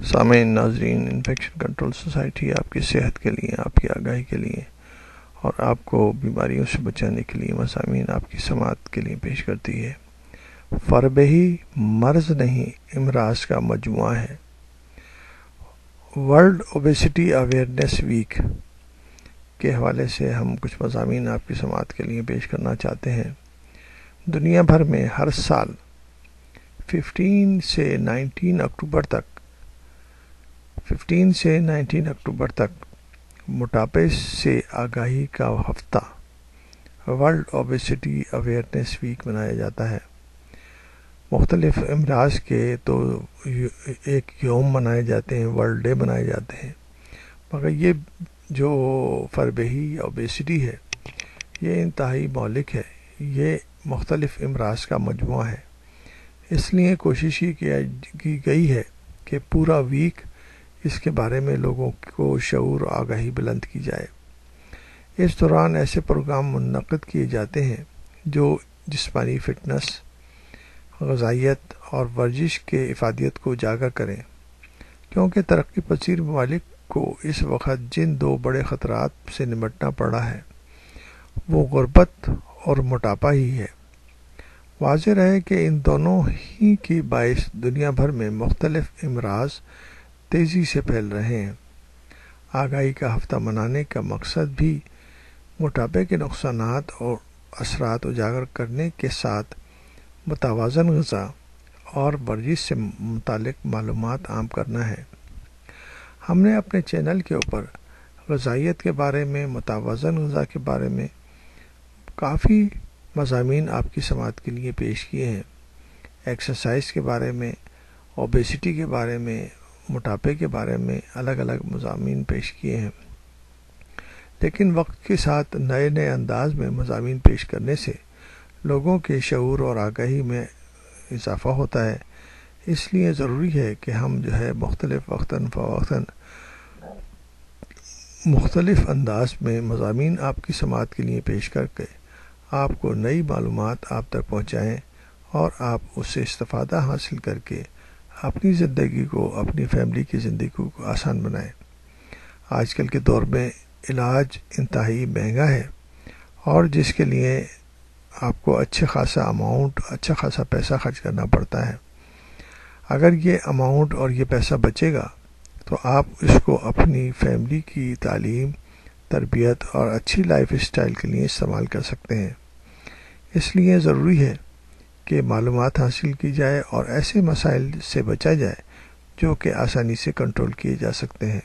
سامعین ناظرین، infection control society آپ کی صحت کے لیے، آپ کی آگاہی کے لیے اور آپ کو بیماریوں سے بچانے کے لیے مضامین آپ کی سماعت کے لیے پیش کرتی ہے۔ فربہی مرض نہیں، امراض کا مجموعہ ہے۔ ورلڈ اوبیسٹی اویئرنیس ویک کے حوالے سے ہم کچھ مضامین آپ کی سماعت کے لیے پیش کرنا چاہتے ہیں۔ دنیا بھر میں ہر سال 15 سے 19 اکتوبر تک موٹاپے سے آگاہی کا ہفتہ ورلڈ اوبیسٹی اویئرنیس ویک منایا جاتا ہے۔ مختلف امراض کے تو ایک یوم منائے جاتے ہیں، ورلڈ ڈے منائے جاتے ہیں، مگر یہ جو فربہی اوبیسٹی ہے یہ انتہائی مہلک ہے، یہ مختلف امراض کا مجموعہ ہے۔ اس لیے کوشش یہ کی گئی ہے کہ پورا ویک اس کے بارے میں لوگوں کو شعور و آگاہی بلند کی جائے۔ اس دوران ایسے پروگرام منعقد کیے جاتے ہیں جو جسمانی فٹنس، غذائیت اور ورزش کے افادیت کو اجاگر کریں، کیونکہ ترقی پذیر ممالک کو اس وقت جن دو بڑے خطرات سے نمٹنا پڑ رہا ہے وہ غربت اور موٹاپا ہی ہے۔ واضح رہے کہ ان دونوں ہی کی باعث دنیا بھر میں مختلف امراض تیزی سے پھیل رہے ہیں۔ آگاہی کا ہفتہ منانے کا مقصد بھی موٹاپے کے نقصانات اور اثرات اجاگر کرنے کے ساتھ متوازن غذا اور ورزش سے متعلق معلومات عام کرنا ہے۔ ہم نے اپنے چینل کے اوپر غذائیت کے بارے میں، متوازن غذا کے بارے میں کافی مضامین آپ کی سماعت کے لیے پیش کیے ہیں۔ ایکسرسائز کے بارے میں، اوبیسٹی کے بارے میں، موٹاپے کے بارے میں الگ الگ مضامین پیش کیے ہیں، لیکن وقت کے ساتھ نئے نئے انداز میں مضامین پیش کرنے سے لوگوں کے شعور اور آگاہی میں اضافہ ہوتا ہے۔ اس لیے ضروری ہے کہ ہم مختلف انداز میں مضامین آپ کی سماعت کے لیے پیش کر کے آپ کو نئی معلومات آپ تک پہنچائیں اور آپ اس سے استفادہ حاصل کر کے اپنی زندگی کو، اپنی فیملی کی زندگی کو آسان بنائیں۔ آج کل کے دور میں علاج انتہائی مہنگا ہے اور جس کے لیے آپ کو اچھا خاصا پیسہ خرچ کرنا پڑتا ہے۔ اگر یہ اماؤنٹ اور یہ پیسہ بچے گا تو آپ اس کو اپنی فیملی کی تعلیم، تربیت اور اچھی لائف اسٹائل کے لیے استعمال کر سکتے ہیں۔ اس لیے ضروری ہے کہ معلومات حاصل کی جائے اور ایسے مسائل سے بچا جائے جو کہ آسانی سے کنٹرول کیے جا سکتے ہیں۔